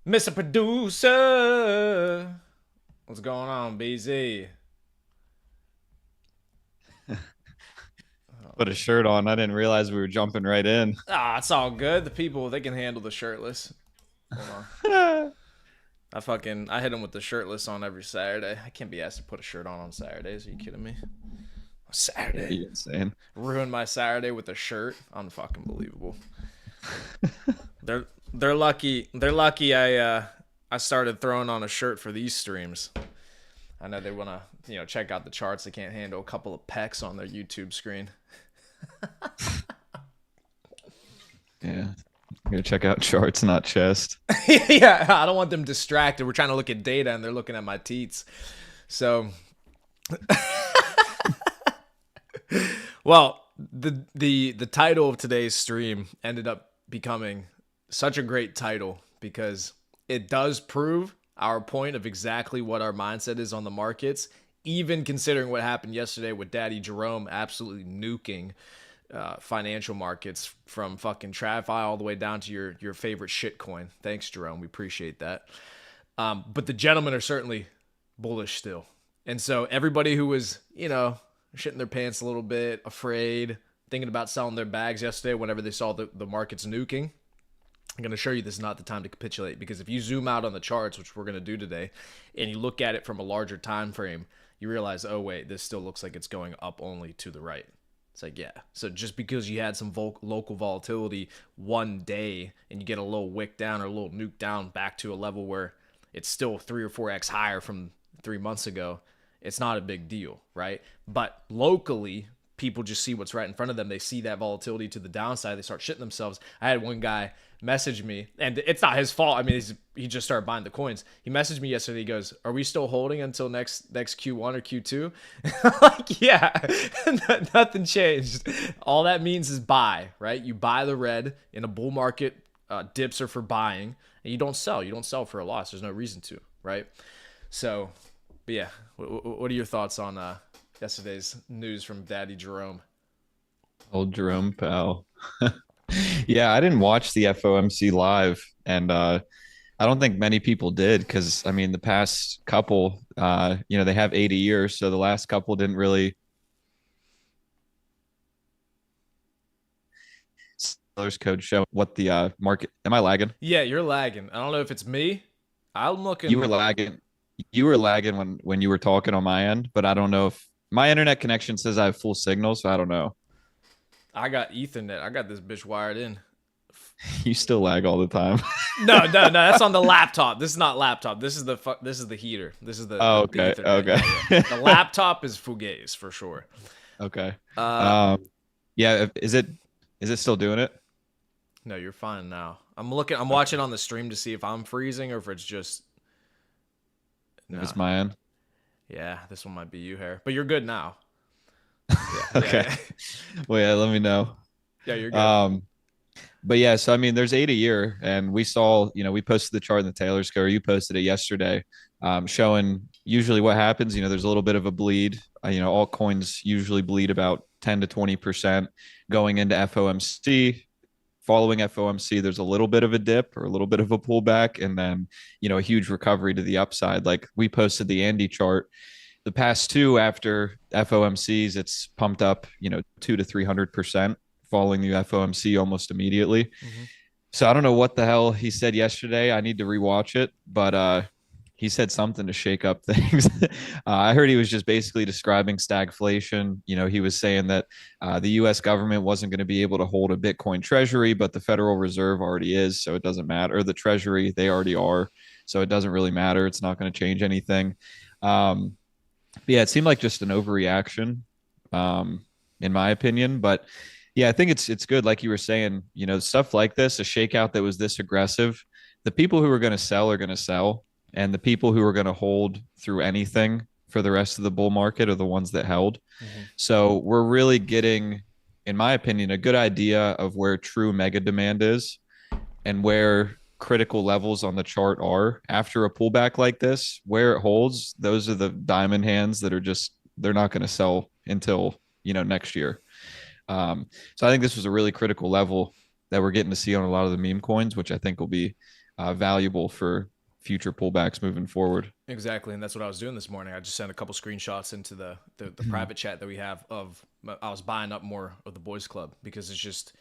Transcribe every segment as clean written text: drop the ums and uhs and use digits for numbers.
Mr. Producer. What's going on, BZ? Put a shirt on. I didn't realize we were jumping right in. It's all good. The people, they can handle the shirtless. Hold on. You I hit them with the shirtless on every Saturday. I can't be asked to put a shirt on Saturdays. Are you kidding me? Saturday. insane. Ruin my Saturday with a shirt. Unfucking believable. They're lucky. They're lucky I started throwing on a shirt for these streams. I know they want to, check out the charts. They can't handle a couple of pecs on their YouTube screen. Yeah. I'm gonna check out charts, not chest. Yeah, I don't want them distracted. We're trying to look at data and they're looking at my teats. So, well, the title of today's stream ended up becoming such a great title because it does prove our point of exactly what our mindset is on the markets, even considering what happened yesterday with Daddy Jerome absolutely nuking financial markets from fucking TradFi all the way down to your favorite shitcoin. Thanks, Jerome. We appreciate that. But the gentlemen are certainly bullish still. And so everybody who was, shitting their pants a little bit, afraid, thinking about selling their bags yesterday whenever they saw the markets nuking, I'm going to show you this is not the time to capitulate, because if you zoom out on the charts, which we're going to do today, and you look at it from a larger time frame, you realize, oh wait, this still looks like it's going up only to the right. It's like, yeah. So just because you had some local volatility one day and you get a little wick down or a little nuke down back to a level where it's still 3 or 4x higher from 3 months ago, it's not a big deal, right? But locally, people just see what's right in front of them. They see that volatility to the downside. They start shitting themselves. I had one guy message me, and it's not his fault. I mean, he just started buying the coins. He messaged me yesterday. He goes, "Are we still holding until next Q1 or Q2?" Like, yeah, nothing changed. All that means is buy, right? You buy the red in a bull market. Dips are for buying, and you don't sell. You don't sell for a loss. There's no reason to, right? So, but yeah, what are your thoughts on yesterday's news from Daddy Jerome? Old Jerome pal. Yeah, I didn't watch the FOMC live, and I don't think many people did because I mean the past couple, they have 80 years, so the last couple didn't really sellers code show what the market. Am I lagging? Yeah, you're lagging. I don't know if it's me. I'm You were looking. lagging. You were lagging when you were talking on my end, but I don't know if my internet connection says I have full signal, so I don't know. I got Ethernet. I got this bitch wired in. You still lag all the time. No, no, no. That's on the laptop. This is not laptop. This is the heater. This is the Oh, the, the okay. Ethernet. Okay. Yeah, yeah. The laptop is Fugaze for sure. Okay. Uh, Um, yeah, is it still doing it? no, you're fine now. I'm looking. I'm Okay. watching on the stream to see if I'm freezing or if it's just If no. it's my end. Yeah, this one might be you, hair, but you're good now. Yeah, yeah, Okay. yeah. Well, yeah, let me know. Yeah, you're good. Um, but yeah, so I mean, there's 8 a year, and we saw, we posted the chart in the Taylor score. You posted it yesterday, showing usually what happens. There's a little bit of a bleed. Altcoins usually bleed about 10 to 20% going into FOMC. Following FOMC, there's a little bit of a dip or a little bit of a pullback, and then a huge recovery to the upside. Like we posted the Andy chart, the past two after FOMCs, it's pumped up, 200 to 300% following the FOMC almost immediately. Hmm. So I don't know what the hell he said yesterday. I need to rewatch it, but he said something to shake up things. I heard he was just basically describing stagflation. He was saying that the U.S. government wasn't going to be able to hold a Bitcoin treasury, but the Federal Reserve already is, so it doesn't matter. Or the Treasury, they already are, so it doesn't really matter. It's not going to change anything. Um, yeah, it seemed like just an overreaction, in my opinion. But yeah, I think it's good. Like you were saying, stuff like this, a shakeout that was this aggressive, the people who are going to sell are going to sell, and the people who are going to hold through anything for the rest of the bull market are the ones that held. Hmm. So we're really getting, in my opinion, a good idea of where true mega demand is and where critical levels on the chart are after a pullback like this. Where it holds, those are the diamond hands that are just, they're not going to sell until next year. So I think this was a really critical level that we're getting to see on a lot of the meme coins, which I think will be valuable for future pullbacks moving forward. Exactly, and that's what I was doing this morning. I just sent a couple screenshots into the private chat that we have of I was buying up more of the boys club because it's just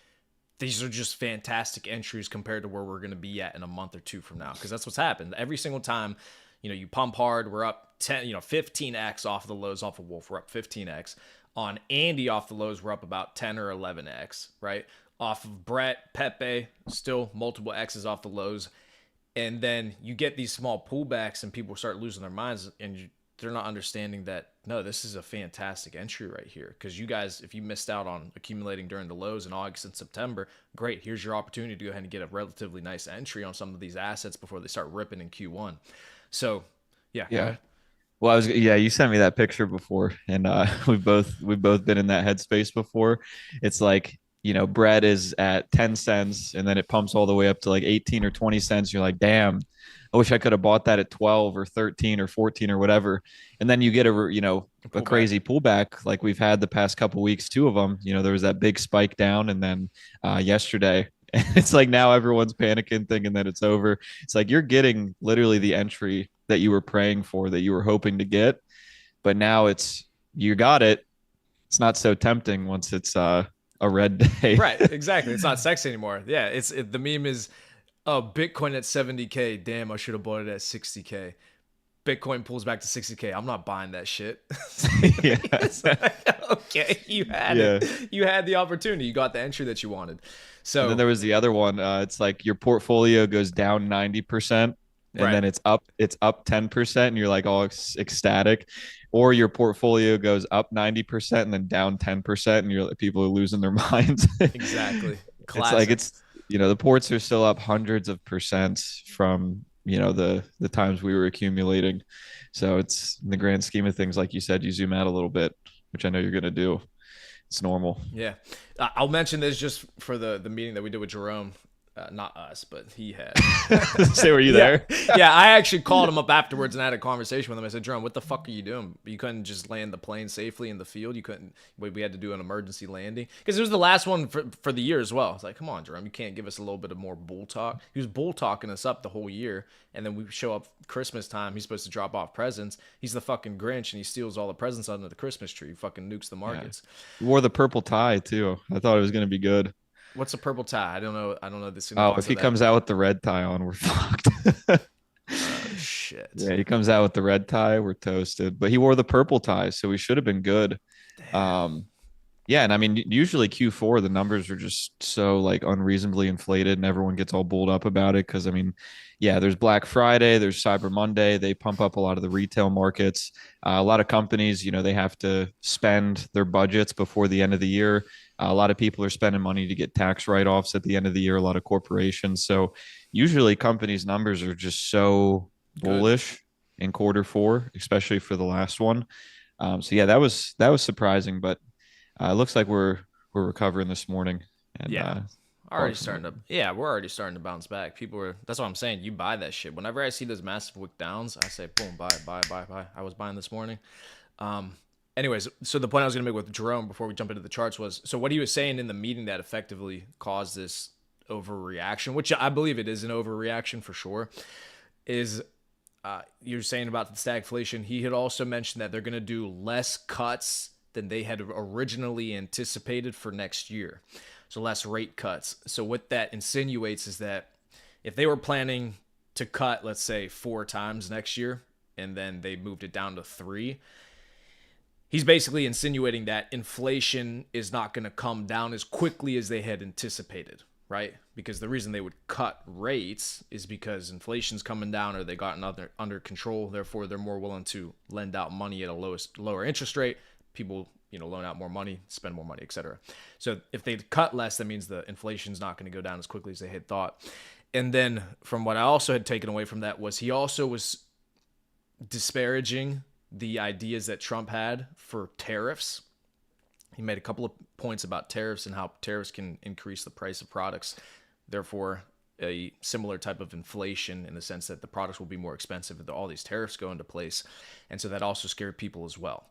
these are just fantastic entries compared to where we're going to be at in a month or two from now, because that's what's happened every single time. You pump hard, we're up 10, 15x off of the lows off of Wolf, we're up 15x on Andy off the lows, we're up about 10 or 11x, right? Off of Brett, Pepe, still multiple x's off the lows. And then you get these small pullbacks and people start losing their minds, and they're not understanding that, no, this is a fantastic entry right here. Because you guys, if you missed out on accumulating during the lows in August and September, great, here's your opportunity to go ahead and get a relatively nice entry on some of these assets before they start ripping in Q1. So yeah, Yeah. Well, yeah, you sent me that picture before, and we've both been in that headspace before. It's like, bread is at 10 cents, and then it pumps all the way up to like 18 or 20 cents. You're like, damn, I wish I could have bought that at 12 or 13 or 14 or whatever. And then you get a crazy pullback like we've had the past couple weeks, two of them. There was that big spike down, and then yesterday. And it's like now everyone's panicking, thinking that it's over. It's like you're getting literally the entry that you were praying for, that you were hoping to get, but now you got it. It's not so tempting once it's a red day. right, exactly. It's not sexy anymore. Yeah, the meme is, oh, Bitcoin at 70K. Damn, I should have bought it at 60K. Bitcoin pulls back to 60K. I'm not buying that shit. Yeah. Okay, you had it. You had the opportunity. You got the entry that you wanted. So and then there was the other one. It's like your portfolio goes down 90%, and then it's up 10%, and you're like all ecstatic. Or your portfolio goes up 90% and then down 10%, and people are losing their minds. Exactly. Classic. It's like the ports are still up hundreds of percents from the times we were accumulating. So it's, in the grand scheme of things, like you said, you zoom out a little bit, which I know you're going to do. It's normal. Yeah. I'll mention this just for the meeting that we did with Jerome. Not us, but he had. Say, were you there? Yeah, I actually called him up afterwards and had a conversation with him. I said, Jerome, what the fuck are you doing? You couldn't just land the plane safely in the field. You couldn't. We had to do an emergency landing because it was the last one for the year as well. It's like, come on, Jerome, you can't give us a little bit of more bull talk. He was bull talking us up the whole year, and then we show up Christmas time. He's supposed to drop off presents. He's the fucking Grinch, and he steals all the presents under the Christmas tree. He fucking nukes the markets. Yeah. He wore the purple tie too. I thought it was going to be good. What's a purple tie? I don't know this. Oh, if he comes out with the red tie on, we're fucked. Oh, shit. Yeah, he comes out with the red tie, we're toasted. But he wore the purple tie, so we should have been good. Yeah, and I mean, usually Q4 the numbers are just so like unreasonably inflated, and everyone gets all bulled up about it because, I mean, yeah, there's Black Friday, there's Cyber Monday. They pump up a lot of the retail markets. A lot of companies, they have to spend their budgets before the end of the year. A lot of people are spending money to get tax write-offs at the end of the year, a lot of corporations. So usually companies' numbers are just so bullish in Q4, especially for the last one. So yeah, that was surprising, but it looks like we're recovering this morning. And, yeah. We're already starting to bounce back. That's what I'm saying. You buy that shit. Whenever I see those massive wick downs, I say, boom, buy. I was buying this morning. Anyways, so the point I was going to make with Jerome before we jump into the charts was, so what he was saying in the meeting that effectively caused this overreaction, which I believe it is an overreaction for sure, is you're saying about the stagflation. He had also mentioned that they're going to do less cuts than they had originally anticipated for next year. So less rate cuts. So what that insinuates is that if they were planning to cut, let's say 4 times next year, and then they moved it down to 3, he's basically insinuating that inflation is not going to come down as quickly as they had anticipated, right? Because the reason they would cut rates is because inflation's coming down, or they got under control. Therefore, they're more willing to lend out money at a lower interest rate. People, loan out more money, spend more money, etc. So if they cut less, that means the inflation's not going to go down as quickly as they had thought. And then from what I also had taken away from that was he also was disparaging the ideas that Trump had for tariffs. He made a couple of points about tariffs and how tariffs can increase the price of products. Therefore, a similar type of inflation in the sense that the products will be more expensive if all these tariffs go into place. And so that also scared people as well.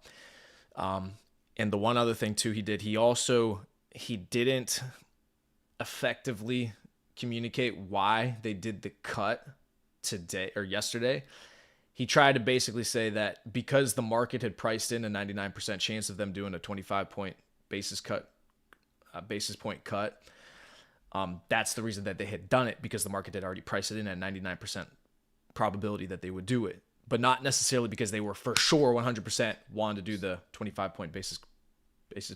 And the one other thing too he did, he didn't effectively communicate why they did the cut today or yesterday. He tried to basically say that because the market had priced in a 99% chance of them doing a 25 point basis point cut, that's the reason that they had done it, because the market had already priced it in at 99% probability that they would do it, but not necessarily because they were for sure 100% wanted to do the 25 point basis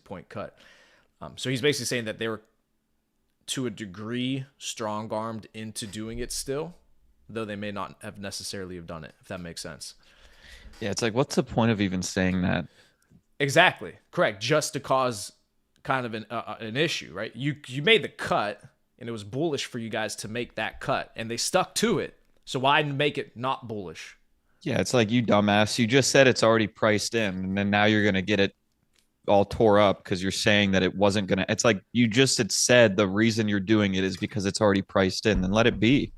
point cut. So he's basically saying that they were to a degree strong-armed into doing it still, though they may not have necessarily have done it, if that makes sense. Yeah, it's like, what's the point of even saying that? Exactly. Correct. Just to cause kind of an issue, right? You made the cut, and it was bullish for you guys to make that cut, and they stuck to it. So why make it not bullish? Yeah, it's like, you dumbass. You just said it's already priced in, and then now you're going to get it all tore up because you're saying that it wasn't going to. It's like, you just had said the reason you're doing it is because it's already priced in. Then let it be.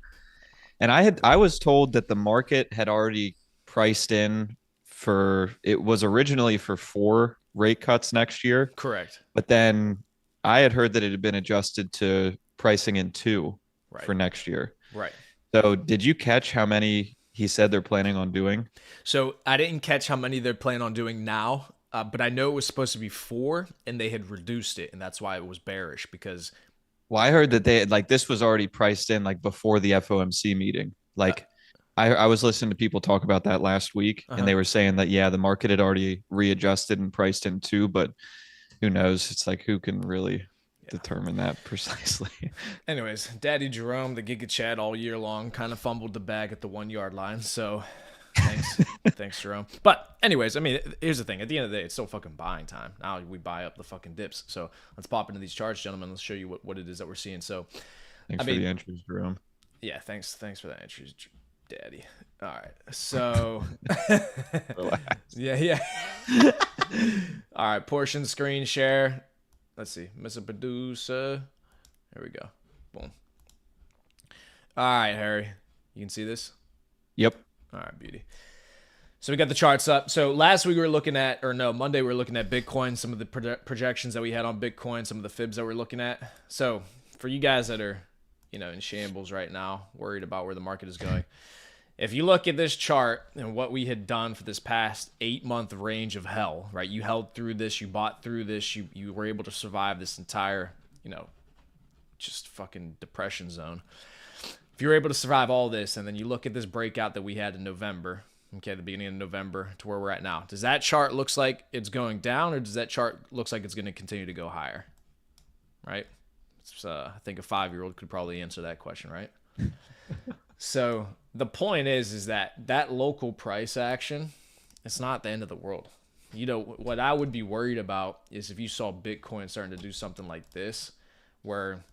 And I was told that the market had already priced in for, it was originally for 4 rate cuts next year. Correct. But then I had heard that it had been adjusted to pricing in 2 Right. for next year. Right. So did you catch how many he said they're planning on doing? So I didn't catch how many they're planning on doing now, but I know it was supposed to be 4, and they had reduced it, and that's why it was bearish, because Well, I heard that they had, like, this was already priced in, like, before the FOMC meeting. Like, I was listening to people talk about that last week, and they were saying that, yeah, the market had already readjusted and priced in 2, but who knows? It's like, who can really determine that precisely? Anyways, Daddy Jerome, the Giga Chad all year long, kind of fumbled the bag at the 1 yard line. So thanks. Thanks, Jerome. But anyways, I mean, here's the thing. At the end of the day, it's still fucking buying time. Now we buy up the fucking dips. So let's pop into these charts, gentlemen. Let's show you what it is that we're seeing. So Thanks for the entries, Jerome. Yeah, thanks for that entries, Daddy. All right. So yeah. All right, portion screen share. Let's see. Mr. Producer. There we go. Boom. All right, Harry. You can see this? Yep. All right, beauty. So we got the charts up. So last week we were looking at, Monday we were looking at Bitcoin, some of the projections that we had on Bitcoin, some of the fibs that we're looking at. So for you guys that are, in shambles right now, worried about where the market is going, if you look at this chart and what we had done for this past 8-month range of hell, right? You held through this, you bought through this, you were able to survive this entire, just fucking depression zone. If you're able to survive all this, and then you look at this breakout that we had in November, okay, the beginning of November to where we're at now, does that chart looks like it's going down, or does that chart looks like it's going to continue to go higher? Right? I think a 5-year-old could probably answer that question, right? So the point is that local price action, it's not the end of the world. What I would be worried about is if you saw Bitcoin starting to do something like this, where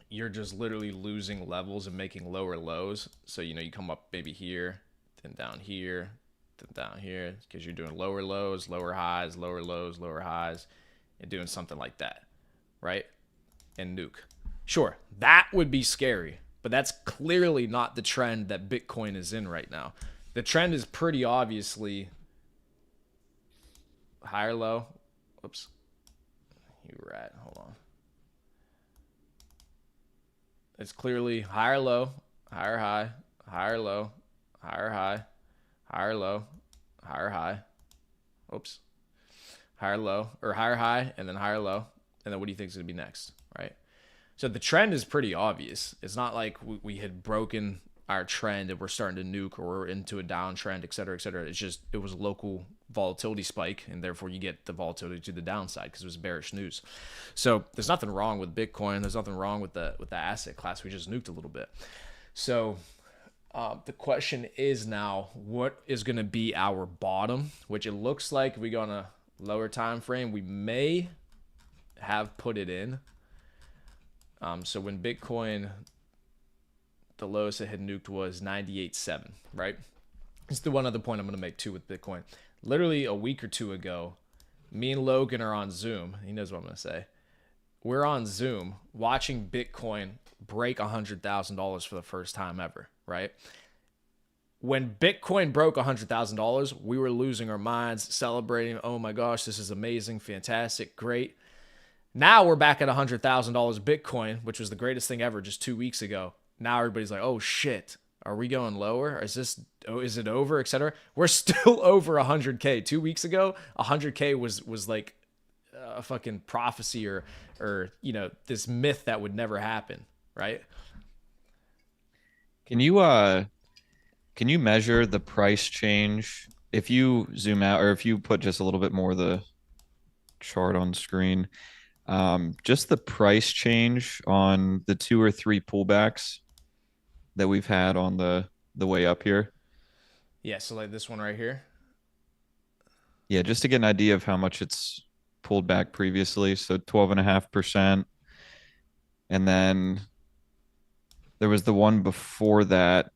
you're just literally losing levels and making lower lows. So, you come up maybe here, then down here, then down here, because you're doing lower lows, lower highs, lower lows, lower highs, and doing something like that, right? And nuke. Sure, that would be scary, but that's clearly not the trend that Bitcoin is in right now. The trend is pretty obviously higher low. Whoops. You rat. Hold on. It's clearly higher low, higher high, higher low, higher high, higher low, higher high. Oops. Higher low, or higher high, and then higher low. And then what do you think is going to be next, right? So the trend is pretty obvious. It's not like we had broken our trend and we're starting to nuke, or we're into a downtrend, et cetera, et cetera. It's just, it was a local volatility spike, and therefore you get the volatility to the downside because it was bearish news. So there's nothing wrong with Bitcoin. There's nothing wrong with the asset class. We just nuked a little bit. So the question is now, what is going to be our bottom? Which it looks like if we go on a lower time frame, we may have put it in. So when Bitcoin, the lowest it had nuked was 98.7, right? It's the one other point I'm going to make too with Bitcoin. Literally a week or two ago, me and Logan are on Zoom. He knows what I'm going to say. We're on Zoom watching Bitcoin break $100,000 for the first time ever, right? When Bitcoin broke $100,000, we were losing our minds, celebrating. Oh my gosh, this is amazing, fantastic, great. Now we're back at $100,000 Bitcoin, which was the greatest thing ever just 2 weeks ago. Now everybody's like, oh shit, are we going lower? Is it over, etc.? We're still over 100K. 2 weeks ago, 100K was like a fucking prophecy or this myth that would never happen, right? Can you measure the price change if you zoom out, or if you put just a little bit more of the chart on screen? Just the price change on the 2 or 3 pullbacks that we've had on the way up here. Yeah, so like this one right here. Yeah, just to get an idea of how much it's pulled back previously. So 12.5%. And then there was the one before that.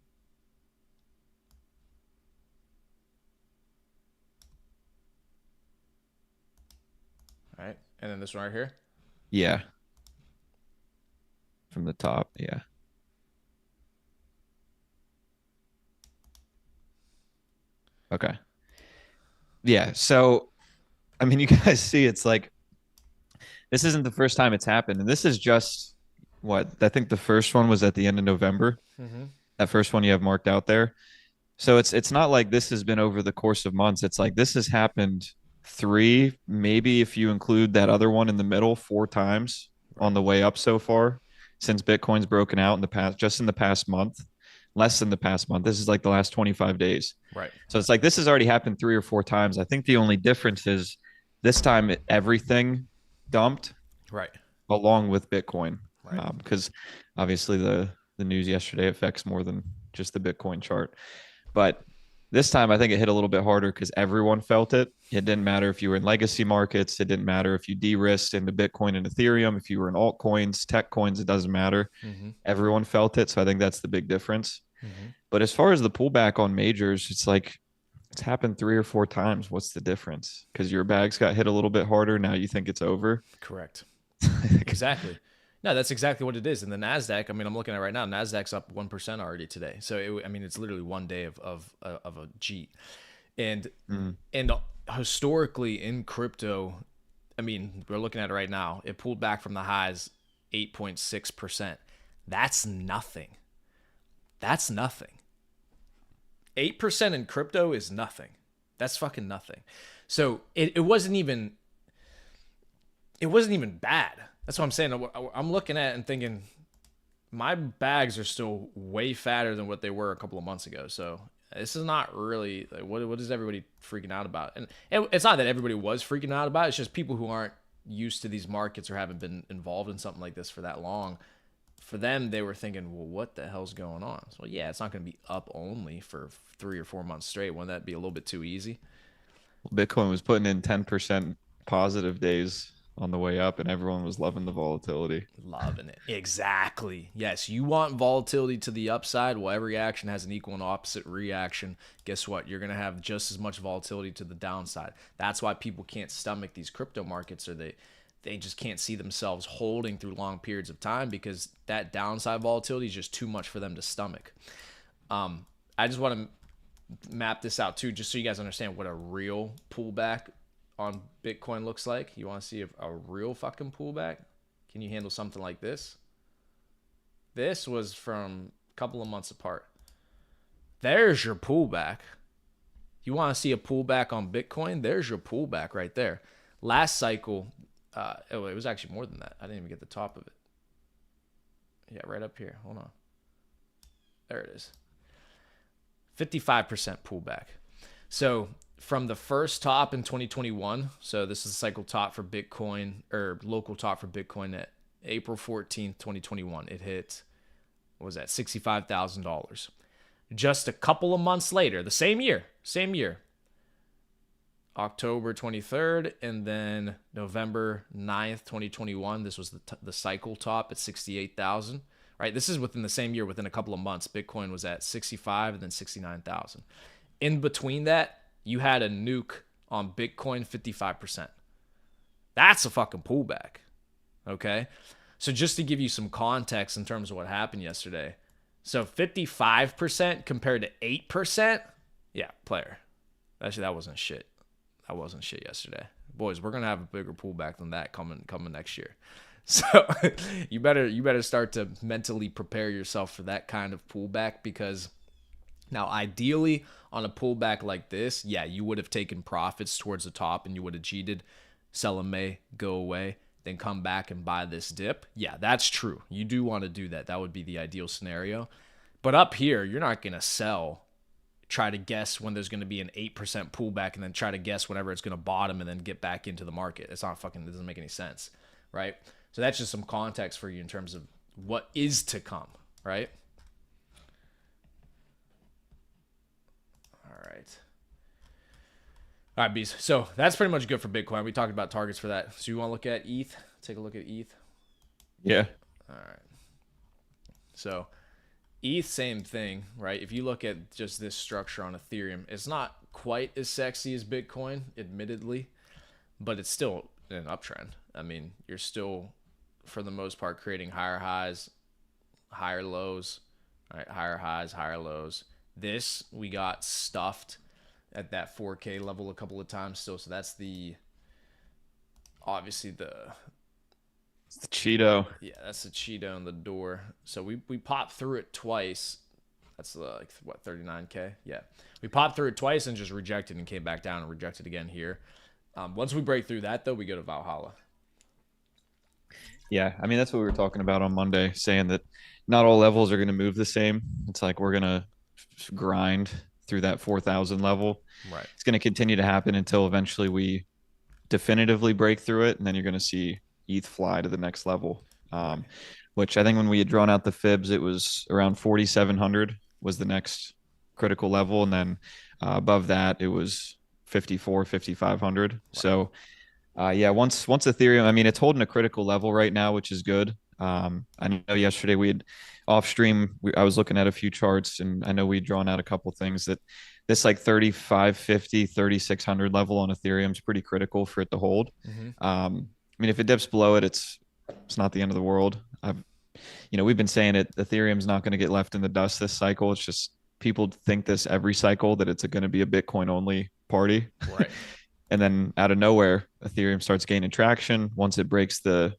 All right. And then this one right here. Yeah. From the top. Yeah. Okay. Yeah. So, I mean, you guys see, it's like, this isn't the first time it's happened. And this is just what I think the first one was at the end of November. Mm-hmm. That first one you have marked out there. So it's not like this has been over the course of months. It's like this has happened 3, maybe if you include that other one in the middle, 4 times Right. on the way up so far since Bitcoin's broken out in the past, just in the past month, less than the past month. This is like the last 25 days. Right. So it's like this has already happened 3 or 4 times. I think the only difference is this time everything dumped Right. along with Bitcoin, Right. because obviously the news yesterday affects more than just the Bitcoin chart. But this time, I think it hit a little bit harder because everyone felt it. It didn't matter if you were in legacy markets. It didn't matter if you de-risked into Bitcoin and Ethereum. If you were in altcoins, tech coins, it doesn't matter. Mm-hmm. Everyone felt it. So I think that's the big difference. Mm-hmm. But as far as the pullback on majors, it's like it's happened 3 or 4 times. What's the difference? Because your bags got hit a little bit harder. Now you think it's over. Correct. Exactly. No, that's exactly what it is. And the Nasdaq, I mean, I'm looking at it right now. Nasdaq's up 1% already today. So I mean, it's literally one day of a G. And historically in crypto, I mean, we're looking at it right now. It pulled back from the highs 8.6%. That's nothing. That's nothing. 8% in crypto is nothing. That's fucking nothing. So it wasn't even bad. That's what I'm saying. I'm looking at it and thinking my bags are still way fatter than what they were a couple of months ago. So this is not really like, what is everybody freaking out about? And it's not that everybody was freaking out about it. It's just people who aren't used to these markets or haven't been involved in something like this for that long. For them, they were thinking, well, what the hell's going on? So yeah, it's not going to be up only for 3 or 4 months straight. Wouldn't that be a little bit too easy? Bitcoin was putting in 10% positive days on the way up, and everyone was loving the volatility. Loving it. Exactly. Yes, you want volatility to the upside. Well, every action has an equal and opposite reaction. Guess what? You're going to have just as much volatility to the downside. That's why people can't stomach these crypto markets, or they just can't see themselves holding through long periods of time because that downside volatility is just too much for them to stomach. I just want to map this out too, just so you guys understand what a real pullback on Bitcoin looks like. You want to see a real fucking pullback? Can you handle something like this? This was from a couple of months apart. There's your pullback. You want to see a pullback on Bitcoin? There's your pullback right there. Last cycle, it was actually more than that. I didn't even get the top of it. Yeah, right up here. Hold on. There it is. 55% pullback. So from the first top in 2021, so this is a cycle top for Bitcoin, or local top for Bitcoin at April 14th, 2021. It hit, what was that, $65,000. Just a couple of months later, the same year, October 23rd, and then November 9th, 2021, this was the cycle top at 68,000. Right, this is within the same year, within a couple of months. Bitcoin was at 65 and then 69,000. In between that, you had a nuke on Bitcoin, 55%. That's a fucking pullback. Okay? So just to give you some context in terms of what happened yesterday. So 55% compared to 8%? Yeah, player. Actually, that wasn't shit. That wasn't shit yesterday. boys, we're gonna have a bigger pullback than that coming next year. So you better start to mentally prepare yourself for that kind of pullback, because now ideally on a pullback like this, yeah, you would have taken profits towards the top and you would have cheated, sell in May, go away, then come back and buy this dip. Yeah, that's true. You do want to do that. That would be the ideal scenario. But up here, you're not going to sell, try to guess when there's going to be an 8% pullback and then try to guess whenever it's going to bottom and then get back into the market. It doesn't make any sense, right? So that's just some context for you in terms of what is to come, right? All right. All right, Bees. So that's pretty much good for Bitcoin. We talked about targets for that. So you want to look at ETH? Take a look at ETH. Yeah. All right. So ETH, same thing, right? If you look at just this structure on Ethereum, it's not quite as sexy as Bitcoin, admittedly, but it's still an uptrend. I mean, you're still, for the most part, creating higher highs, higher lows, right? Higher highs, higher lows. This, we got stuffed at that 4K level a couple of times still. So that's obviously It's the Cheeto. yeah, that's the Cheeto in the door. So we popped through it twice. That's like, what, 39K? Yeah. We popped through it twice and just rejected and came back down and rejected again here. Once we break through that, though, we go to Valhalla. Yeah, I mean, that's what we were talking about on Monday, saying that not all levels are going to move the same. It's like we're going to grind through that 4,000 level. Right. It's going to continue to happen until eventually we definitively break through it, and then you're going to see ETH fly to the next level. Which I think when we had drawn out the fibs, it was around 4,700 was the next critical level, and then above that it was 5,500. Right. So yeah, once Ethereum, I mean, it's holding a critical level right now, which is good. I know yesterday we had off stream, I was looking at a few charts, and I know we'd drawn out a couple things that this like 3,550, 3,600 level on Ethereum is pretty critical for it to hold. Mm-hmm. I mean, if it dips below it, it's not the end of the world. We've been saying it, Ethereum's not going to get left in the dust this cycle. It's just people think this every cycle that it's going to be a Bitcoin only party. Right. And then out of nowhere, Ethereum starts gaining traction. Once it breaks the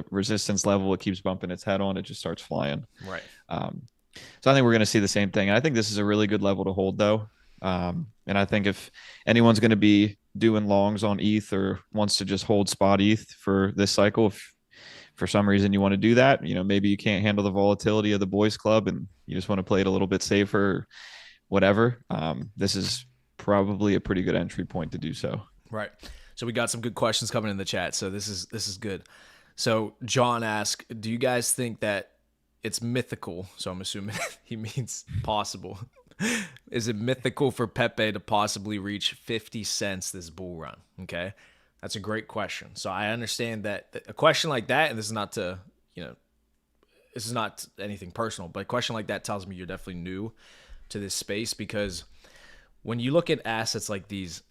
resistance level, it keeps bumping its head on, it just starts flying. Right. So I think we're going to see the same thing. And I think this is a really good level to hold, though. And I think if anyone's going to be doing longs on ETH or wants to just hold spot ETH for this cycle, if for some reason you want to do that, maybe you can't handle the volatility of the boys club and you just want to play it a little bit safer, whatever. This is probably a pretty good entry point to do so. Right. So we got some good questions coming in the chat. So this is good. So John asked, do you guys think that it's mythical? So I'm assuming he means possible. Is it mythical for Pepe to possibly reach 50 cents this bull run? Okay. That's a great question. So I understand that a question like that, and this is not to, this is not anything personal, but a question like that tells me you're definitely new to this space, because when you look at assets like these,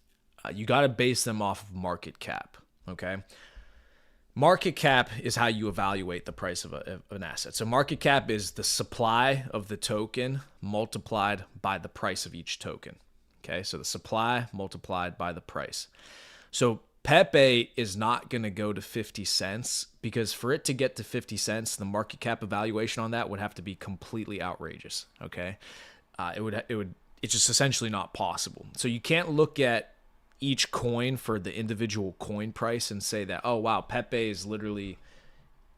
you got to base them off of market cap. Okay. Market cap is how you evaluate the price of an asset. So market cap is the supply of the token multiplied by the price of each token. Okay, so the supply multiplied by the price. So Pepe is not going to go to 50 cents because for it to get to 50 cents, the market cap evaluation on that would have to be completely outrageous. Okay, it's just essentially not possible. So you can't look at each coin for the individual coin price and say that, oh, wow, Pepe is literally,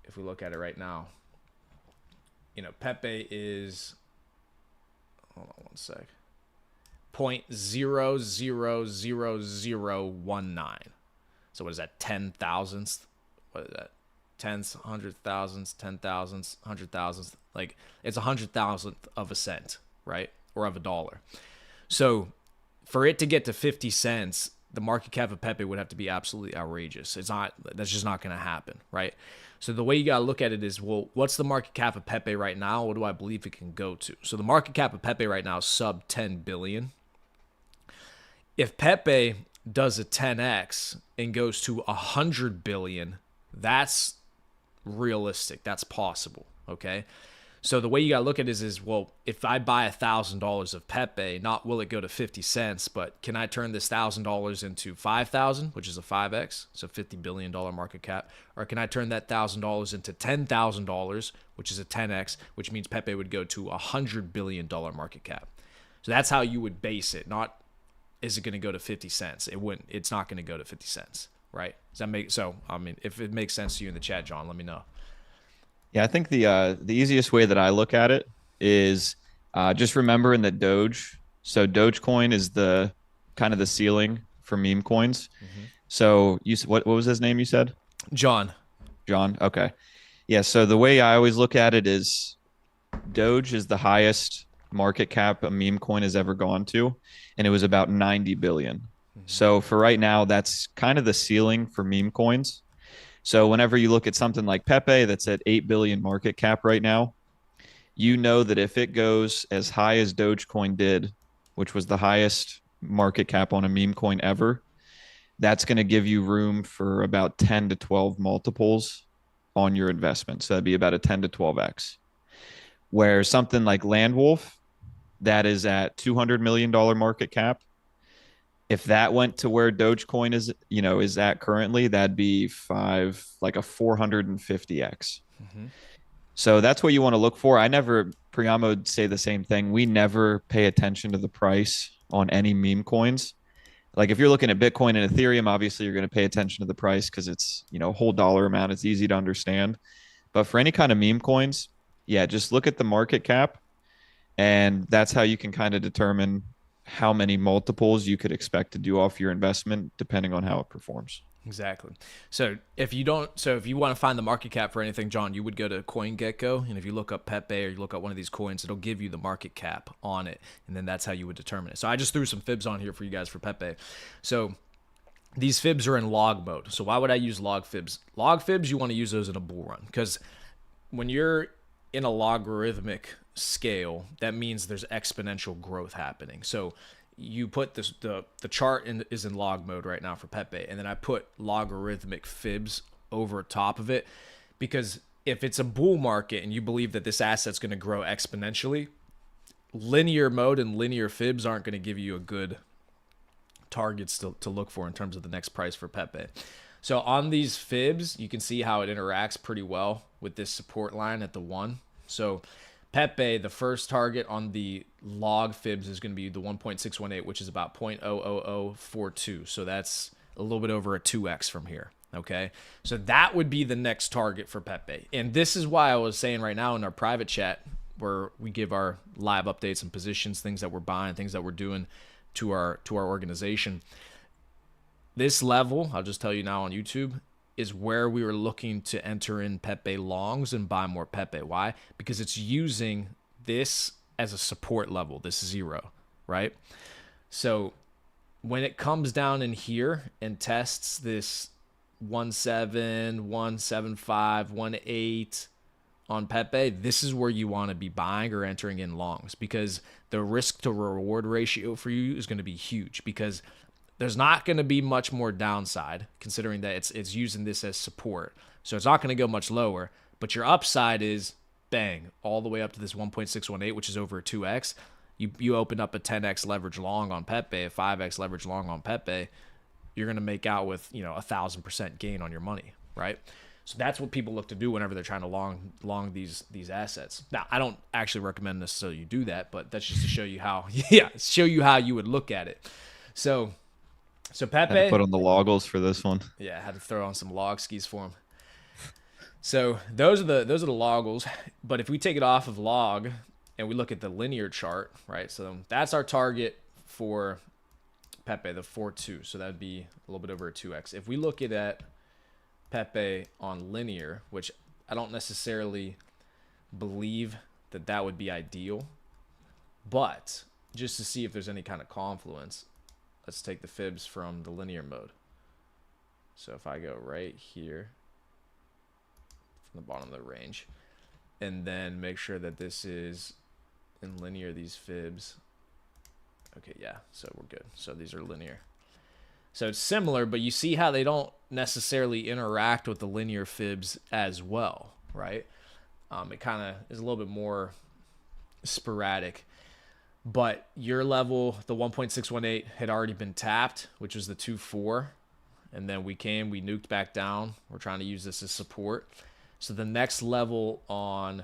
if we look at it right now, Pepe is, hold on one sec, 0.0000019. So what is that, 10 thousandths? What is that? Tens, 100,000s, 10,000s, 100,000s. Like, it's 100,000th of a cent, right? Or of a dollar. So for it to get to 50 cents, the market cap of Pepe would have to be absolutely outrageous. That's just not going to happen, right? So the way you got to look at it is, well, what's the market cap of Pepe right now? What do I believe it can go to? So the market cap of Pepe right now is sub 10 billion. If Pepe does a 10x and goes to 100 billion, that's realistic. That's possible, okay? So the way you got to look at it is, well, if I buy $1,000 of Pepe, not will it go to 50 cents, but can I turn this $1,000 into 5,000, which is a 5x, so $50 billion market cap, or can I turn that $1,000 into $10,000, which is a 10x, which means Pepe would go to $100 billion market cap. So that's how you would base it. Not is it going to go to 50 cents? It wouldn't. It's not going to go to 50 cents, right? Does that make so? I mean, if it makes sense to you in the chat, John, let me know. Yeah, I think the easiest way that I look at it is just remembering that Doge. So Dogecoin is the kind of the ceiling for meme coins. Mm-hmm. So what was his name? You said John. John. Okay. Yeah. So the way I always look at it is Doge is the highest market cap a meme coin has ever gone to, and it was about 90 billion. Mm-hmm. So for right now, that's kind of the ceiling for meme coins. So whenever you look at something like Pepe that's at 8 billion market cap right now, you know that if it goes as high as Dogecoin did, which was the highest market cap on a meme coin ever, that's going to give you room for about 10 to 12 multiples on your investment. So that'd be about a 10 to 12x. Where something like Landwolf, that is at $200 million market cap, if that went to where Dogecoin is at currently, that'd be like a 450x. Mm-hmm. So that's what you want to look for. Priyama would say the same thing. We never pay attention to the price on any meme coins. Like if you're looking at Bitcoin and Ethereum, obviously you're going to pay attention to the price because it's, a whole dollar amount. It's easy to understand. But for any kind of meme coins, yeah, just look at the market cap, and that's how you can kind of determine how many multiples you could expect to do off your investment depending on how it performs. Exactly. So if you want to find the market cap for anything, John, you would go to CoinGecko, and if you look up Pepe or you look up one of these coins, it'll give you the market cap on it, and then that's how you would determine it. So I just threw some fibs on here for you guys for Pepe. So these fibs are in log mode. So why would I use log fibs? Log fibs, you want to use those in a bull run, because when you're in a logarithmic scale, that means there's exponential growth happening. So you put the chart is in log mode right now for Pepe, and then I put logarithmic fibs over top of it, because if it's a bull market and you believe that this asset's going to grow exponentially, linear mode and linear fibs aren't going to give you a good targets to look for in terms of the next price for Pepe. So on these fibs, you can see how it interacts pretty well with this support line at the 1. So Pepe, the first target on the log fibs is going to be the 1.618, which is about 0.00042. So that's a little bit over a 2x from here. Okay. So that would be the next target for Pepe. And this is why I was saying right now in our private chat, where we give our live updates and positions, things that we're buying, things that we're doing to our organization. This level, I'll just tell you now on YouTube, is where we were looking to enter in Pepe longs and buy more Pepe. Why? Because it's using this as a support level, this 0, right? So when it comes down in here and tests this 1.7, 1.75, 1.8 on Pepe, this is where you want to be buying or entering in longs, because the risk to reward ratio for you is going to be huge, because there's not going to be much more downside, considering that it's using this as support. So it's not going to go much lower, but your upside is bang, all the way up to this 1.618, which is over a 2x. You open up a 10x leverage long on Pepe, a 5x leverage long on Pepe, you're going to make out with 1,000% gain on your money, right? So that's what people look to do whenever they're trying to long these assets. Now, I don't actually recommend necessarily you do that, but that's just to show you how you would look at it. So Pepe, had to put on the loggles for this one. Yeah, I had to throw on some log skis for him. So those are the loggles. But if we take it off of log and we look at the linear chart, right? So that's our target for Pepe, the 4.2. So that'd be a little bit over a 2x. If we look at Pepe on linear, which I don't necessarily believe that would be ideal, but just to see if there's any kind of confluence, let's take the fibs from the linear mode. So if I go right here from the bottom of the range, and then make sure that this is in linear, these fibs. Okay, yeah, so we're good. So these are linear. So it's similar, but you see how they don't necessarily interact with the linear fibs as well, right? It kind of is a little bit more sporadic. But your level, the 1.618, had already been tapped, which was the 2.4. And then we nuked back down. We're trying to use this as support. So the next level on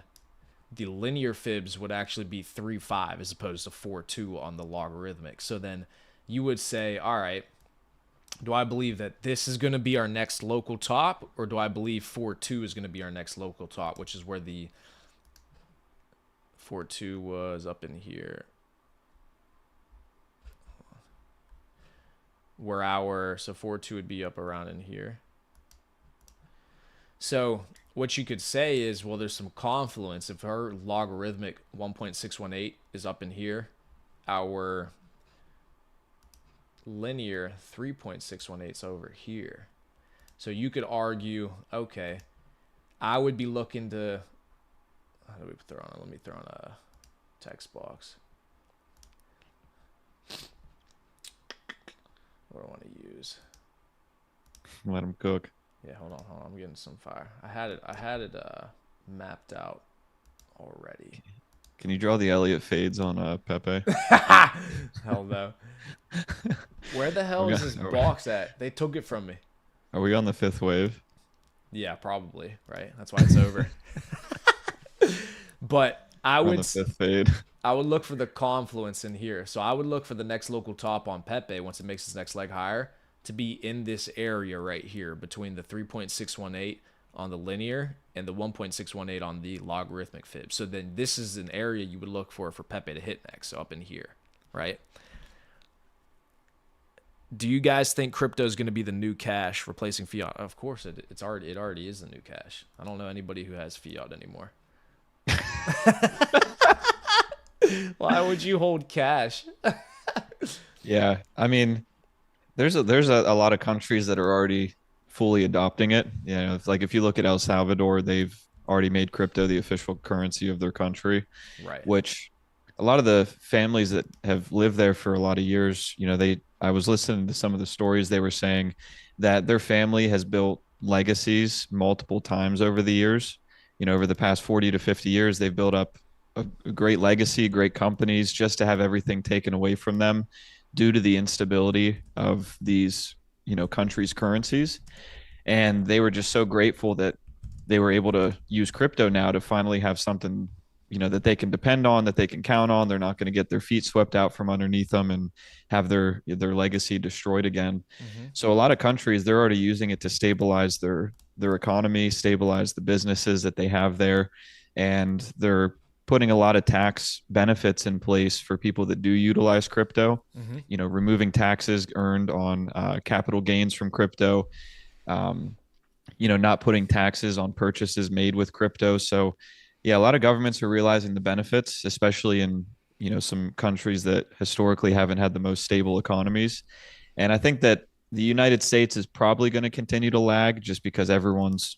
the linear fibs would actually be 3.5 as opposed to 4.2 on the logarithmic. So then you would say, all right, do I believe that this is going to be our next local top, or do I believe 4.2 is going to be our next local top, which is where the 4.2 was up in here. So 4.2 would be up around in here. So what you could say is, well, there's some confluence. If our logarithmic 1.618 is up in here, our linear 3.618 is over here. So you could argue, okay, I would be looking to, how do we throw on? Let me throw on a text box. What do I want to use? Let them cook. Yeah, hold on. I'm getting some fire. I had it mapped out already. Can you draw the Elliott fades on Pepe? Hell no. Where the hell is this box at? They took it from me. Are we on the 5th wave? Yeah, probably, right? That's why it's over. But I would on the 5th fade. I would look for the confluence in here. So I would look for the next local top on Pepe once it makes its next leg higher to be in this area right here between the 3.618 on the linear and the 1.618 on the logarithmic fib. So then this is an area you would look for Pepe to hit next, so up in here, right? Do you guys think crypto is going to be the new cash replacing fiat? Of course, it already is the new cash. I don't know anybody who has fiat anymore. Why would you hold cash? Yeah, I mean, there's a lot of countries that are already fully adopting it. You know, if you look at El Salvador, they've already made crypto the official currency of their country. Right. Which a lot of the families that have lived there for a lot of years, you know, I was listening to some of the stories. They were saying that their family has built legacies multiple times over the years. You know, over the past 40 to 50 years, they've built up a great legacy, great companies, just to have everything taken away from them due to the instability of these, you know, countries' currencies. And they were just so grateful that they were able to use crypto now to finally have something, you know, that they can depend on, that they can count on. They're not going to get their feet swept out from underneath them and have their legacy destroyed again. Mm-hmm. So a lot of countries, they're already using it to stabilize their economy, stabilize the businesses that they have there. And they're putting a lot of tax benefits in place for people that do utilize crypto, mm-hmm. you know, removing taxes earned on capital gains from crypto, you know, not putting taxes on purchases made with crypto. So yeah, a lot of governments are realizing the benefits, especially in, you know, some countries that historically haven't had the most stable economies. And I think that the United States is probably going to continue to lag just because everyone's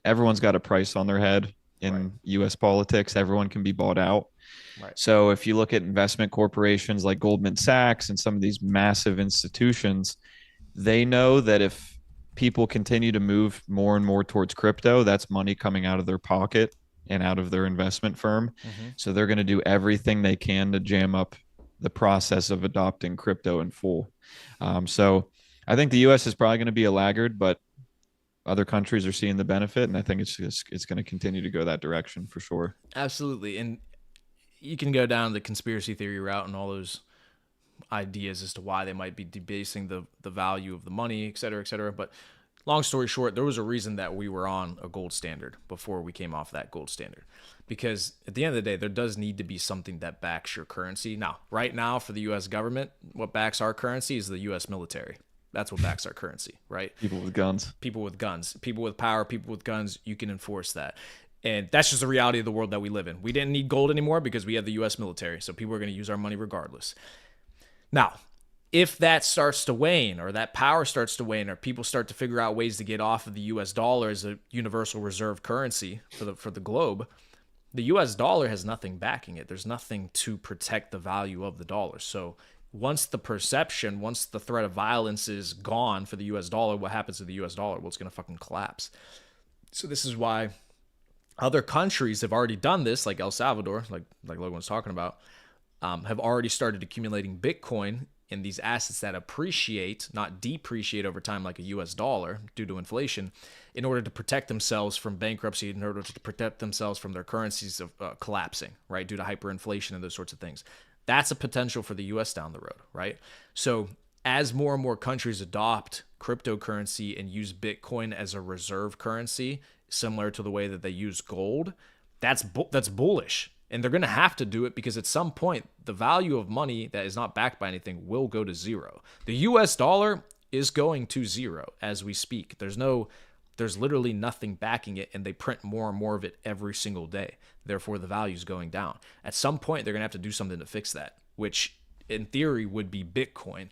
got a price on their head in right. US politics. Everyone can be bought out. Right. So if you look at investment corporations like Goldman Sachs and some of these massive institutions, they know that if people continue to move more and more towards crypto, that's money coming out of their pocket and out of their investment firm. Mm-hmm. So they're going to do everything they can to jam up the process of adopting crypto in full. So I think the US is probably going to be a laggard, but other countries are seeing the benefit, and I think it's going to continue to go that direction for sure. Absolutely. And you can go down the conspiracy theory route and all those ideas as to why they might be debasing the value of the money, et cetera, et cetera. But long story short, there was a reason that we were on a gold standard before we came off that gold standard. Because at the end of the day, there does need to be something that backs your currency. Now, right now for the U.S. government, what backs our currency is the U.S. military. That's what backs our currency, right? People with guns. People with guns. People with power, people with guns, you can enforce that. And that's just the reality of the world that we live in. We didn't need gold anymore because we have the U.S. military, so people are going to use our money regardless. Now, if that starts to wane, or that power starts to wane, or people start to figure out ways to get off of the U.S. dollar as a universal reserve currency for the globe, the U.S. dollar has nothing backing it. There's nothing to protect the value of the dollar. So once the threat of violence is gone for the U.S. dollar, what happens to the U.S. dollar? Well, it's going to fucking collapse. So this is why Other countries have already done this, like El Salvador, like Logan was talking about, have already started accumulating Bitcoin in these assets that appreciate, not depreciate over time like a US dollar due to inflation, in order to protect themselves from bankruptcy, in order to protect themselves from their currencies of collapsing, right, due to hyperinflation and those sorts of things. That's a potential for the US down the road, right? So as more and more countries adopt cryptocurrency and use Bitcoin as a reserve currency, similar to the way that they use gold, that's bullish. And they're going to have to do it because at some point, the value of money that is not backed by anything will go to zero. The US dollar is going to zero as we speak. There's literally nothing backing it, and they print more and more of it every single day. Therefore, the value is going down. At some point, they're going to have to do something to fix that, which in theory would be Bitcoin,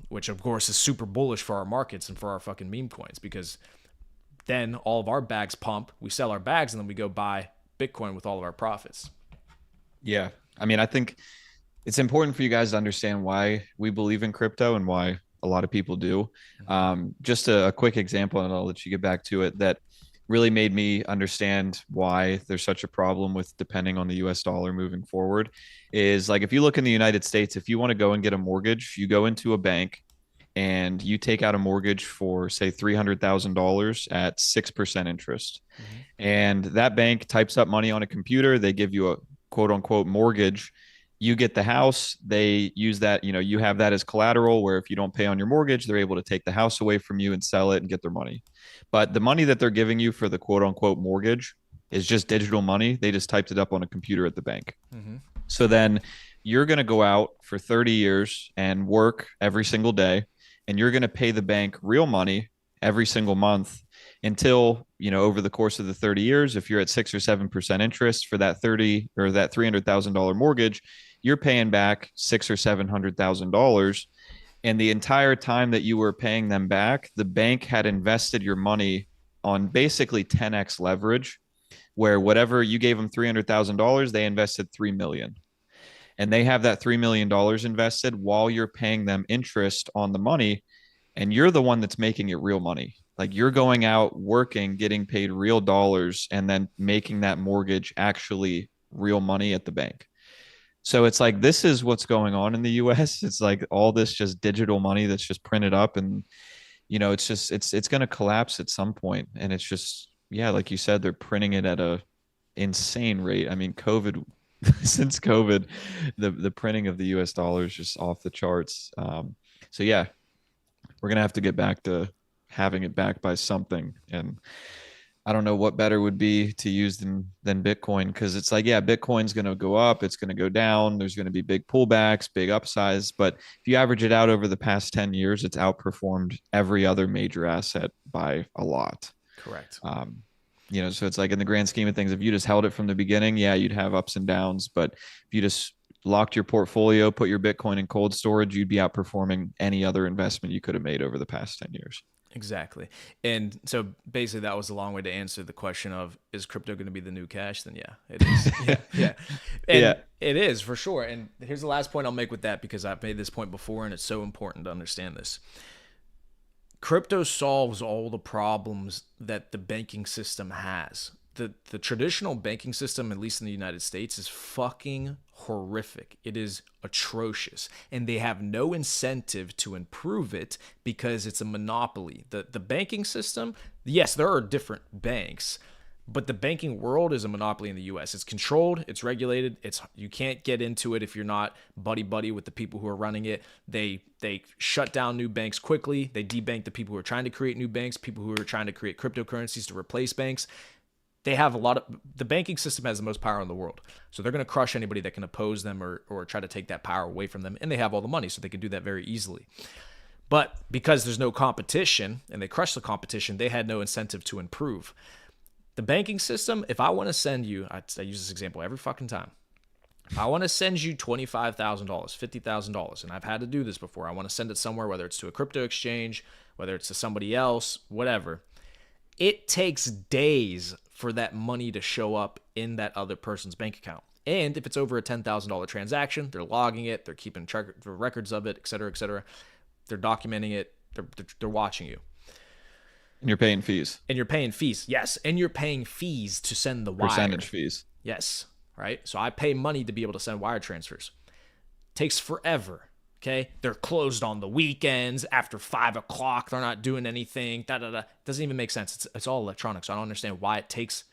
which of course is super bullish for our markets and for our fucking meme coins, because then all of our bags pump, we sell our bags, and then we go buy Bitcoin with all of our profits. Yeah. I mean, I think it's important for you guys to understand why we believe in crypto and why a lot of people do. Just a quick example, and I'll let you get back to it, that really made me understand why there's such a problem with depending on the US dollar moving forward is like, if you look in the United States, if you want to go and get a mortgage, you go into a bank and you take out a mortgage for say $300,000 at 6% interest. Mm-hmm. And that bank types up money on a computer. They give you a quote unquote mortgage. You get the house. They use that, you have that as collateral, where if you don't pay on your mortgage, they're able to take the house away from you and sell it and get their money. But the money that they're giving you for the quote unquote mortgage is just digital money. They just typed it up on a computer at the bank. Mm-hmm. So then you're going to go out for 30 years and work every single day, and you're going to pay the bank real money every single month until, over the course of the 30 years, if you're at 6 or 7% interest for that 30 or that $300,000 mortgage, you're paying back $600,000 or $700,000. And the entire time that you were paying them back, the bank had invested your money on basically 10x leverage, where whatever you gave them $300,000, they invested $3 million. And they have that $3 million invested while you're paying them interest on the money. And you're the one that's making it real money. Like, you're going out working, getting paid real dollars, and then making that mortgage actually real money at the bank. So it's like, this is what's going on in the US. It's like all this just digital money that's just printed up, and, it's just, it's going to collapse at some point. And it's just, yeah, like you said, they're printing it at a insane rate. I mean, since COVID, the printing of the US dollar is just off the charts. So yeah, we're going to have to get back to having it backed by something. And I don't know what better would be to use than Bitcoin, because it's like, yeah, Bitcoin's going to go up, it's going to go down, there's going to be big pullbacks, big upsides. But if you average it out over the past 10 years, it's outperformed every other major asset by a lot. Correct. So it's like, in the grand scheme of things, if you just held it from the beginning, yeah, you'd have ups and downs. But if you just locked your portfolio, put your Bitcoin in cold storage, you'd be outperforming any other investment you could have made over the past 10 years. Exactly. And so basically that was a long way to answer the question of, is crypto going to be the new cash? Then yeah, it is. Yeah. And yeah, it is for sure. And here's the last point I'll make with that, because I've made this point before and it's so important to understand this. Crypto solves all the problems that the banking system has. The traditional banking system, at least in the United States, is fucking horrific. It is atrocious. And they have no incentive to improve it because it's a monopoly. The banking system, yes, there are different banks, but the banking world is a monopoly in the US. It's controlled, it's regulated, you can't get into it if you're not buddy with the people who are running it. They shut down new banks quickly. They debank the people who are trying to create new banks, people who are trying to create cryptocurrencies to replace banks. They have the banking system has the most power in the world. So they're going to crush anybody that can oppose them or try to take that power away from them. And they have all the money, so they can do that very easily. But because there's no competition and they crush the competition, they had no incentive to improve. The banking system, if I want to send you, I use this example every fucking time. If I want to send you $25,000, $50,000, and I've had to do this before, I want to send it somewhere, whether it's to a crypto exchange, whether it's to somebody else, whatever. It takes days for that money to show up in that other person's bank account. And if it's over a $10,000 transaction, they're logging it, they're keeping records of it, et cetera, et cetera. They're documenting it, they're watching you. And you're paying fees, And you're paying fees. Yes. And you're paying fees to send the percentage wire. fees. Yes. Right. So I pay money to be able to send wire transfers. Takes forever. Okay. They're closed on the weekends after 5 o'clock. They're not doing anything. Da da da. Doesn't even make sense. It's all electronic. So I don't understand why it takes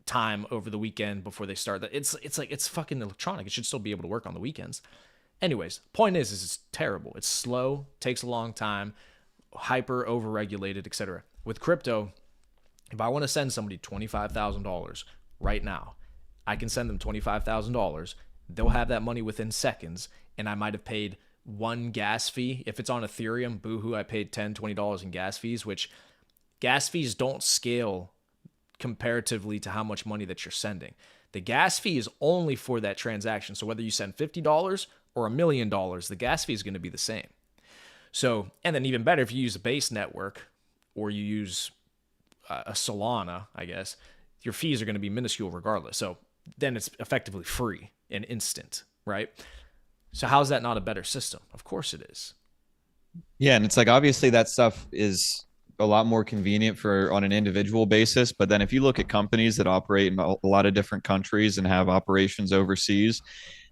time over the weekend before they start that. It's like it's fucking electronic. It should still be able to work on the weekends. Anyways, point is it's terrible. It's slow, takes a long time, hyper overregulated, etc. With crypto, if I want to send somebody $25,000 right now, I can send them $25,000. They'll have that money within seconds, and I might have paid one gas fee. If it's on Ethereum, boohoo, I paid $10, $20 in gas fees, which gas fees don't scale comparatively to how much money that you're sending. The gas fee is only for that transaction. So whether you send $50 or $1,000,000, the gas fee is going to be the same. So, and then even better, if you use a base network or you use a Solana, I guess, your fees are going to be minuscule regardless. So then it's effectively free and instant, right? So how's that not a better system? Of course it is. Yeah, and it's like obviously that stuff is a lot more convenient for on an individual basis, but then if you look at companies that operate in a lot of different countries and have operations overseas,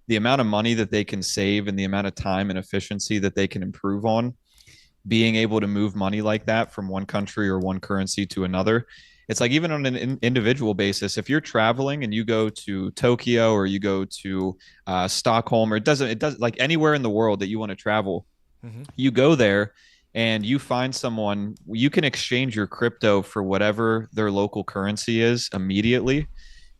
the amount of money that they can save and the amount of time and efficiency that they can improve on being able to move money like that from one country or one currency to another. It's like even on an individual basis, if you're traveling and you go to Tokyo or you go to Stockholm, or it does like anywhere in the world that you want to travel, Mm-hmm. you go there and you find someone, you can exchange your crypto for whatever their local currency is immediately.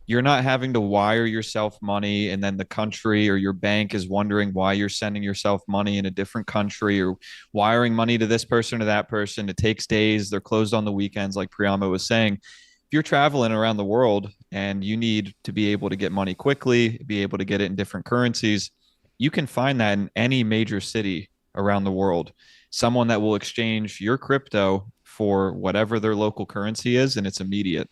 You're not having to wire yourself money and then the country or your bank is wondering why you're sending yourself money in a different country or wiring money to this person or that person. It takes days. They're closed on the weekends, like Priyama was saying. If you're traveling around the world and you need to be able to get money quickly, be able to get it in different currencies, you can find that in any major city around the world. Someone that will exchange your crypto for whatever their local currency is, and it's immediate.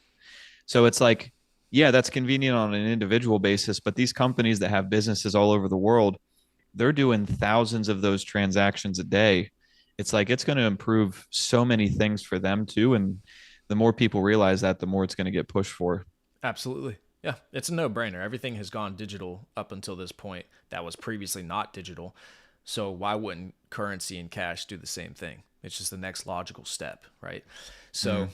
So it's like, yeah, that's convenient on an individual basis, but these companies that have businesses all over the world, they're doing thousands of those transactions a day. It's like it's going to improve so many things for them too. And the more people realize that, the more it's going to get pushed for. Absolutely. Yeah, it's a no-brainer. Everything has gone digital up until this point that was previously not digital. So why wouldn't currency and cash do the same thing? It's just the next logical step, right? So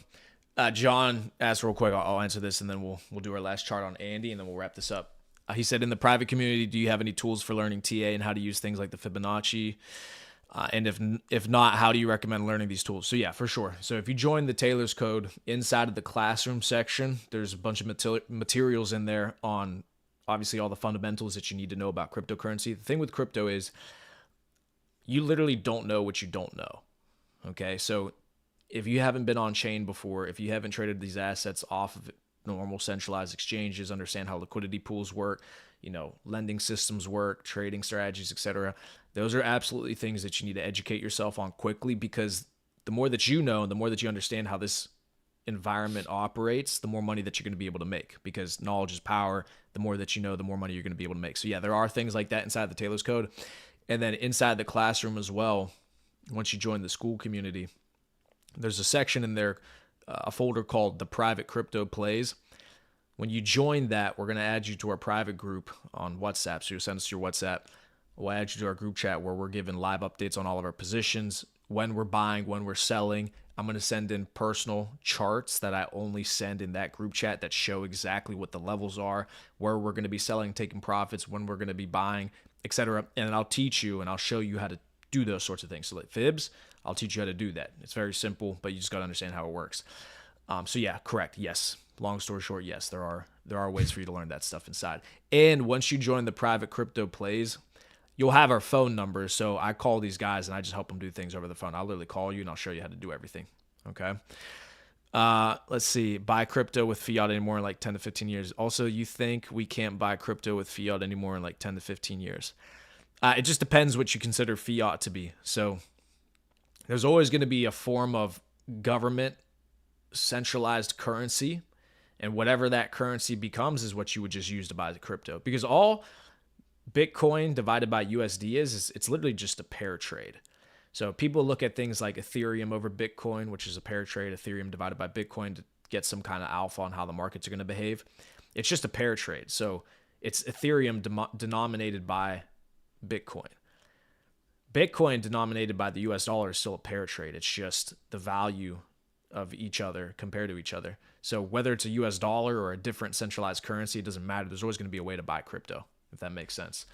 John asked real quick. I'll answer this, and then we'll do our last chart on Andy, and then we'll wrap this up. He said, in the private community, do you have any tools for learning TA and how to use things like the Fibonacci? And if not, how do you recommend learning these tools? So yeah, for sure. So if you join the Taylor's Code inside of the classroom section, there's a bunch of materials in there on obviously all the fundamentals that you need to know about cryptocurrency. The thing with crypto is you literally don't know what you don't know. Okay, so if you haven't been on chain before, if you haven't traded these assets off of normal centralized exchanges, understand how liquidity pools work, lending systems work, trading strategies, etc. Those are absolutely things that you need to educate yourself on quickly, because the more that you know and the more that you understand how this environment operates, the more money that you're going to be able to make, because knowledge is power. The more that you know, the more money you're going to be able to make. So yeah, there are things like that inside the Taylor's Code. And then inside the classroom as well, once you join the school community, there's a section in there, a folder called the Private Crypto Plays. When you join that, we're going to add you to our private group on WhatsApp. So you'll send us your WhatsApp. We'll add you to our group chat where we're giving live updates on all of our positions, when we're buying, when we're selling. I'm going to send in personal charts that I only send in that group chat that show exactly what the levels are, where we're going to be selling, taking profits, when we're going to be buying, etc. And I'll teach you and I'll show you how to do those sorts of things. So like fibs, I'll teach you how to do that. It's very simple, but you just got to understand how it works. So yeah, correct. Yes. Long story short, yes, there are ways for you to learn that stuff inside. And once you join the Private Crypto Plays, you'll have our phone numbers. So I call these guys and I just help them do things over the phone. I'll literally call you and I'll show you how to do everything. Okay. Let's see. Buy crypto with fiat anymore in like 10 to 15 years. Also, you think we can't buy crypto with fiat anymore in like 10 to 15 years? It just depends what you consider fiat to be. So there's always going to be a form of government centralized currency, and whatever that currency becomes is what you would just use to buy the crypto, because all Bitcoin divided by USD is it's literally just a pair trade. So people look at things like Ethereum over Bitcoin, which is a pair trade, Ethereum divided by Bitcoin to get some kind of alpha on how the markets are going to behave. It's just a pair trade. So it's Ethereum denominated by Bitcoin. Bitcoin denominated by the US dollar is still a pair trade. It's just the value of each other compared to each other. So whether it's a US dollar or a different centralized currency, it doesn't matter. There's always going to be a way to buy crypto, if that makes sense.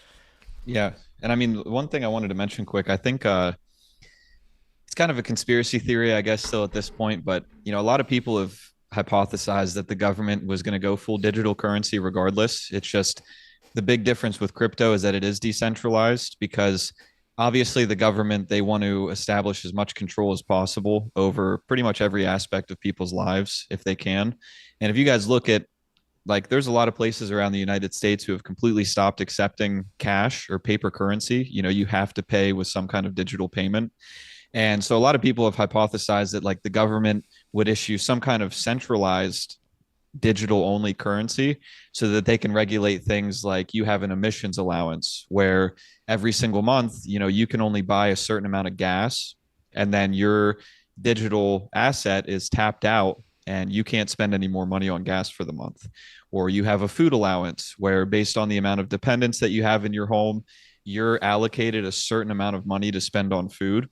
Yeah. And I mean, one thing I wanted to mention quick, I think it's kind of a conspiracy theory, I guess, still at this point, but a lot of people have hypothesized that the government was going to go full digital currency regardless. It's just the big difference with crypto is that it is decentralized because obviously the government, they want to establish as much control as possible over pretty much every aspect of people's lives if they can. And if you guys look at, like, there's a lot of places around the United States who have completely stopped accepting cash or paper currency. You have to pay with some kind of digital payment. And so a lot of people have hypothesized that like the government would issue some kind of centralized digital only currency so that they can regulate things like you have an emissions allowance where every single month, you can only buy a certain amount of gas and then your digital asset is tapped out and you can't spend any more money on gas for the month. Or you have a food allowance where based on the amount of dependents that you have in your home, you're allocated a certain amount of money to spend on food,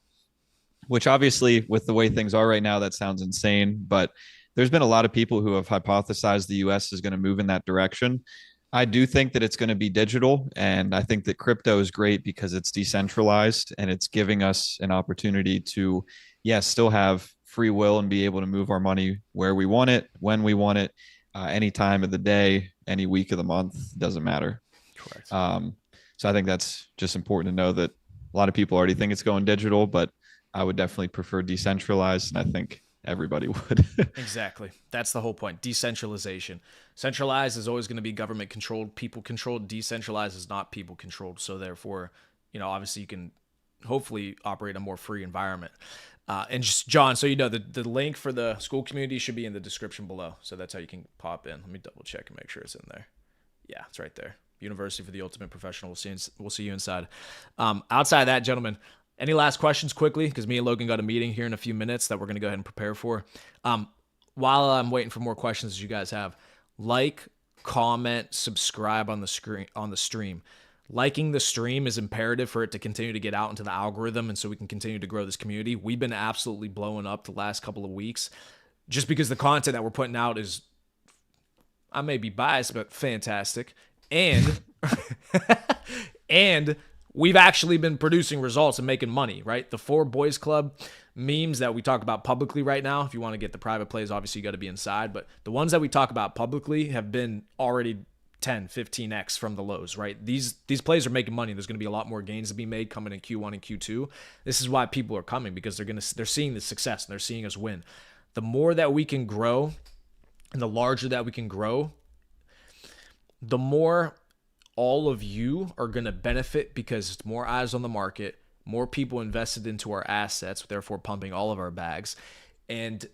which obviously with the way things are right now, that sounds insane, but there's been a lot of people who have hypothesized the US is going to move in that direction. I do think that it's going to be digital. And I think that crypto is great because it's decentralized and it's giving us an opportunity to, yes, still have free will and be able to move our money where we want it, when we want it, any time of the day, any week of the month, doesn't matter. Correct. So I think that's just important to know that a lot of people already think it's going digital, but I would definitely prefer decentralized. And I think everybody would. Exactly. That's the whole point. Decentralization. Centralized is always going to be government controlled, people controlled. Decentralized is not people controlled. So therefore, obviously you can hopefully operate a more free environment. And just John, so the link for the school community should be in the description below. So that's how you can pop in. Let me double check and make sure it's in there. Yeah, it's right there. University for the Ultimate Professional. We'll see you inside. Outside of that, gentlemen, any last questions quickly? Because me and Logan got a meeting here in a few minutes that we're going to go ahead and prepare for. While I'm waiting for more questions as you guys have, like, comment, subscribe on the stream. Liking the stream is imperative for it to continue to get out into the algorithm and so we can continue to grow this community. We've been absolutely blowing up the last couple of weeks just because the content that we're putting out is, I may be biased, but fantastic. And and we've actually been producing results and making money, right? The 4 Boys Club memes that we talk about publicly right now, if you want to get the private plays, obviously you got to be inside. But the ones that we talk about publicly have been already 10, 15x from the lows, right? These plays are making money. There's going to be a lot more gains to be made coming in Q1 and Q2. This is why people are coming, because they're seeing the success and they're seeing us win. The more that we can grow and the larger that we can grow, the more all of you are going to benefit because it's more eyes on the market, more people invested into our assets, therefore pumping all of our bags. And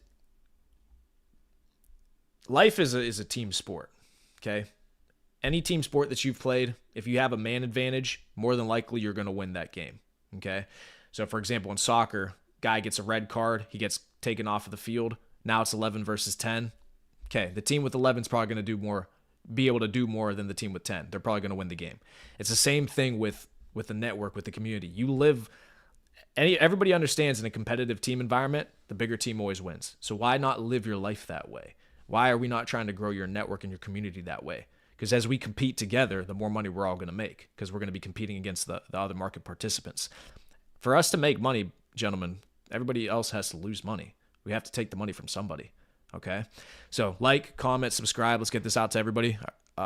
life is a team sport, okay? Any team sport that you've played, if you have a man advantage, more than likely you're going to win that game, okay? So, for example, in soccer, guy gets a red card, he gets taken off of the field. Now it's 11 versus 10. Okay, the team with 11 is probably going to be able to do more than the team with 10. They're probably going to win the game. It's the same thing with the network, with the community. Everybody understands in a competitive team environment, the bigger team always wins. So why not live your life that way? Why are we not trying to grow your network and your community that way? Because as we compete together, the more money we're all going to make, because we're going to be competing against the other market participants. For us to make money, gentlemen, everybody else has to lose money. We have to take the money from somebody. Okay, so like, comment, subscribe. Let's get this out to everybody.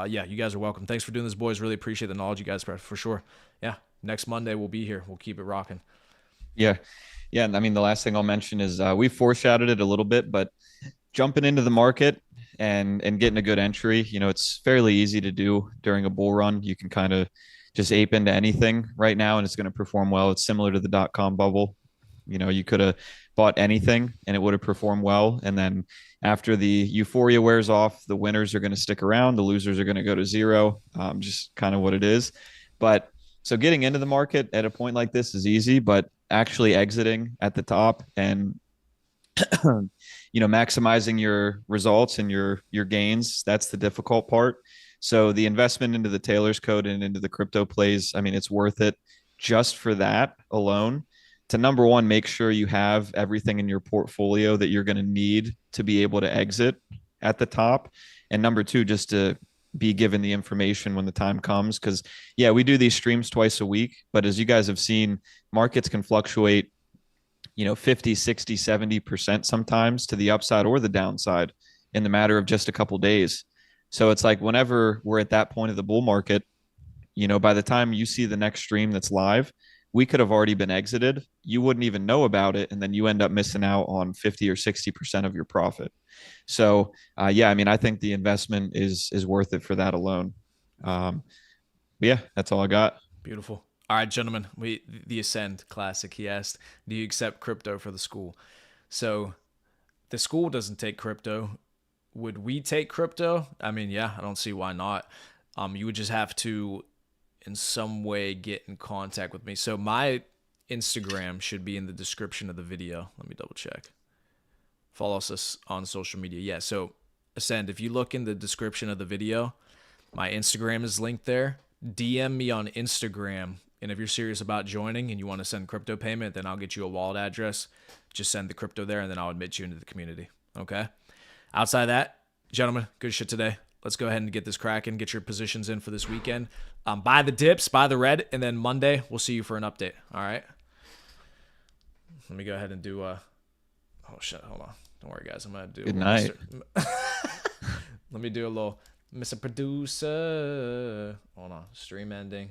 Yeah, you guys are welcome. Thanks for doing this, boys. Really appreciate the knowledge you guys for sure. Yeah, next Monday we'll be here. We'll keep it rocking. Yeah. And I mean, the last thing I'll mention is we foreshadowed it a little bit, but jumping into the market and getting a good entry, it's fairly easy to do during a bull run. You can kind of just ape into anything right now and it's going to perform well. It's similar to the .com bubble. You could have bought anything and it would have performed well. And then after the euphoria wears off, the winners are going to stick around. The losers are going to go to zero. Just kind of what it is. But so getting into the market at a point like this is easy. But actually exiting at the top and maximizing your results and your gains, that's the difficult part. So the investment into the Taylor's code and into the crypto plays, I mean, it's worth it just for that alone. To number one, make sure you have everything in your portfolio that you're going to need to be able to exit at the top. And number two, just to be given the information when the time comes. Because, yeah, we do these streams twice a week. But as you guys have seen, markets can fluctuate 50, 60, 70% sometimes to the upside or the downside in the matter of just a couple days. So it's like whenever we're at that point of the bull market, by the time you see the next stream that's live, we could have already been exited. You wouldn't even know about it. And then you end up missing out on 50 or 60% of your profit. So, yeah, I mean, I think the investment is worth it for that alone. Yeah, that's all I got. Beautiful. All right, gentlemen, the Ascend Classic, he asked, do you accept crypto for the school? So the school doesn't take crypto. Would we take crypto? I mean, yeah, I don't see why not. You would just have to in some way get in contact with me. So my Instagram should be in the description of the video. Let me double check. Follow us on social media. Yeah, so Ascend, if you look in the description of the video, my Instagram is linked there. DM me on Instagram. And if you're serious about joining and you want to send crypto payment, then I'll get you a wallet address. Just send the crypto there and then I'll admit you into the community. Okay? Outside of that, gentlemen, good shit today. Let's go ahead and get this cracking. Get your positions in for this weekend. Buy the dips, buy the red, and then Monday we'll see you for an update. All right? Let me go ahead and do oh shit, hold on. Don't worry, guys. I'm gonna do Good night. Let me do a little Mr. Producer. Hold on. Stream ending.